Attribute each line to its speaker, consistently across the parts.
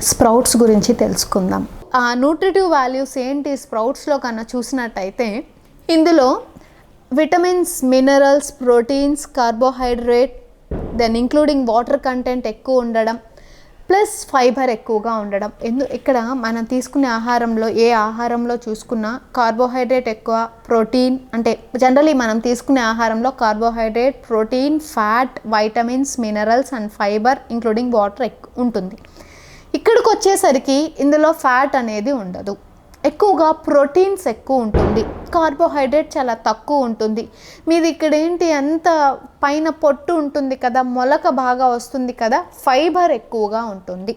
Speaker 1: Sprouts గురించి తెలుసుకుందాం. ఆ న్యూట్రిటివ్ వాల్యూస్ ఏంటి స్ప్రౌట్స్లో కన్నా చూసినట్టయితే, ఇందులో vitamins, minerals, proteins, carbohydrate, then including water content ఎక్కువ ఉండడం, ప్లస్ ఫైబర్ ఎక్కువగా ఉండడం. ఇక్కడ మనం తీసుకునే ఆహారంలో ఏ ఆహారంలో చూసుకున్నా కార్బోహైడ్రేట్ ఎక్కువ, ప్రోటీన్ అంటే జనరలీ మనం తీసుకునే ఆహారంలో carbohydrate, protein, fat, vitamins, minerals and fibre including water ఉంటుంది. ఇక్కడికి వచ్చేసరికి ఇందులో ఫ్యాట్ అనేది ఉండదు, ఎక్కువగా ప్రోటీన్స్ ఎక్కువ ఉంటుంది, కార్బోహైడ్రేట్ చాలా తక్కువ ఉంటుంది. మీది ఇక్కడ ఏంటి, అంత పైన పొట్టు ఉంటుంది కదా, మొలక బాగా వస్తుంది కదా, ఫైబర్ ఎక్కువగా ఉంటుంది.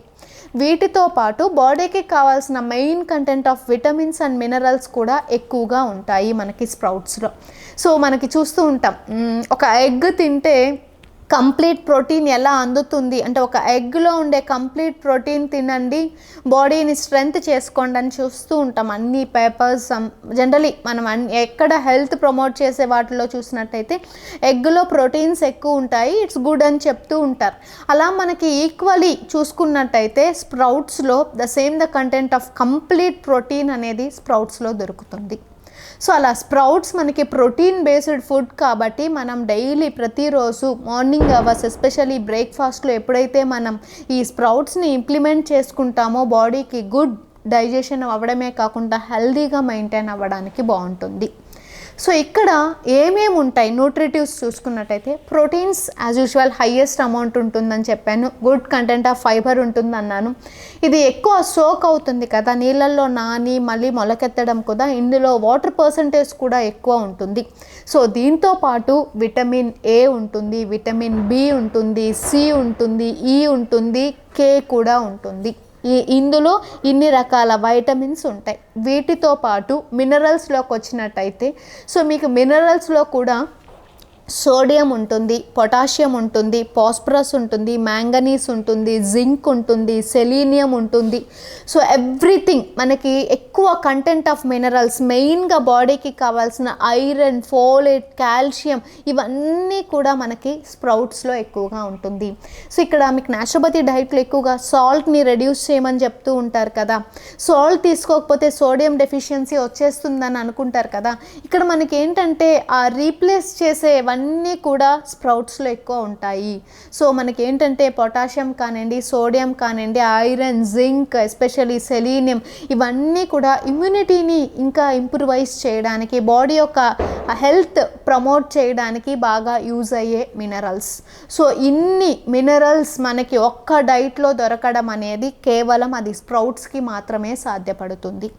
Speaker 1: వీటితో పాటు బాడీకి కావాల్సిన main content of vitamins and minerals కూడా ఎక్కువగా ఉంటాయి మనకి స్ప్రౌట్స్లో. సో మనకి చూస్తూ ఉంటాం, ఒక ఎగ్ తింటే కంప్లీట్ ప్రోటీన్ ఎలా అందుతుంది అంటే, ఒక ఎగ్లో ఉండే కంప్లీట్ ప్రోటీన్ తినండి, బాడీని స్ట్రెంగ్త్ చేసుకోండి అని చూస్తూ ఉంటాం. అన్ని పేపర్స్ జనరలీ మనం ఎక్కడ హెల్త్ ప్రమోట్ చేసే వాటిలో చూసినట్టయితే ఎగ్లో ప్రోటీన్స్ ఎక్కువ ఉంటాయి, ఇట్స్ గుడ్ అని చెప్తూ ఉంటారు. అలా మనకి ఈక్వలీ చూసుకున్నట్టయితే స్ప్రౌట్స్లో the content of complete protein అనేది స్ప్రౌట్స్లో దొరుకుతుంది. సో అలా స్ప్రౌట్స్ మనకి ప్రోటీన్ బేస్డ్ ఫుడ్ కాబట్టి మనం డైలీ ప్రతిరోజు మార్నింగ్ అవర్స్ ఎస్పెషల్లీ బ్రేక్ఫాస్ట్లో ఎప్పుడైతే మనం ఈ స్ప్రౌట్స్ని ఇంప్లిమెంట్ చేసుకుంటామో బాడీకి గుడ్ డైజెషన్ అవ్వడమే కాకుండా హెల్దీగా మెయింటైన్ అవ్వడానికి బాగుంటుంది. సో ఇక్కడ ఏమేమి ఉంటాయి న్యూట్రిటివ్స్ చూసుకున్నట్టయితే, proteins as usual highest amount ఉంటుందని చెప్పాను, గుడ్ కంటెంట్ ఆఫ్ ఫైబర్ ఉంటుంది అన్నాను. ఇది ఎక్కువ సోక్ అవుతుంది కదా, నీళ్ళల్లో నాని మళ్ళీ మొలకెత్తడం కూడా, ఇందులో వాటర్ పర్సంటేజ్ కూడా ఎక్కువ ఉంటుంది. సో దీంతో పాటు విటమిన్ ఏ ఉంటుంది, విటమిన్ బి ఉంటుంది, సి ఉంటుంది, ఈ ఉంటుంది, కే కూడా ఉంటుంది. ఇందులో ఇన్ని రకాల వైటమిన్స్ ఉంటాయి. వీటితో పాటు మినరల్స్లోకి వచ్చినట్టయితే, సో మీకు మినరల్స్లో కూడా సోడియం ఉంటుంది, పొటాషియం ఉంటుంది, ఫాస్ఫరస్ ఉంటుంది, మ్యాంగనీస్ ఉంటుంది, జింక్ ఉంటుంది, సెలీనియం ఉంటుంది. సో ఎవ్రీథింగ్ మనకి ఎక్కువ కంటెంట్ ఆఫ్ మినరల్స్, మెయిన్గా బాడీకి కావాల్సిన ఐరన్, ఫోలేట్, కాల్షియం ఇవన్నీ కూడా మనకి స్ప్రౌట్స్లో ఎక్కువగా ఉంటుంది. సో ఇక్కడ మీకు న్యాచురోపతి డైట్లో ఎక్కువగా సాల్ట్ని రెడ్యూస్ చేయమని చెప్తూ ఉంటారు కదా, సాల్ట్ తీసుకోకపోతే సోడియం డెఫిషియన్సీ వచ్చేస్తుందని అనుకుంటారు కదా. ఇక్కడ మనకి ఏంటంటే ఆ రీప్లేస్ చేసే అన్నీ కూడా స్ప్రౌట్స్లో ఎక్కువ ఉంటాయి. సో మనకి ఏంటంటే పొటాషియం కానివ్వండి, సోడియం కానివ్వండి, ఐరన్, జింక్, ఎస్పెషల్లీ సెలీనియం ఇవన్నీ కూడా ఇమ్యూనిటీని ఇంకా ఇంప్రూవైజ్ చేయడానికి, బాడీ యొక్క హెల్త్ ప్రమోట్ చేయడానికి బాగా యూజ్ అయ్యే మినరల్స్. సో ఇన్ని మినరల్స్ మనకి ఒక్క డైట్లో దొరకడం అనేది కేవలం అది స్ప్రౌట్స్కి మాత్రమే సాధ్యపడుతుంది.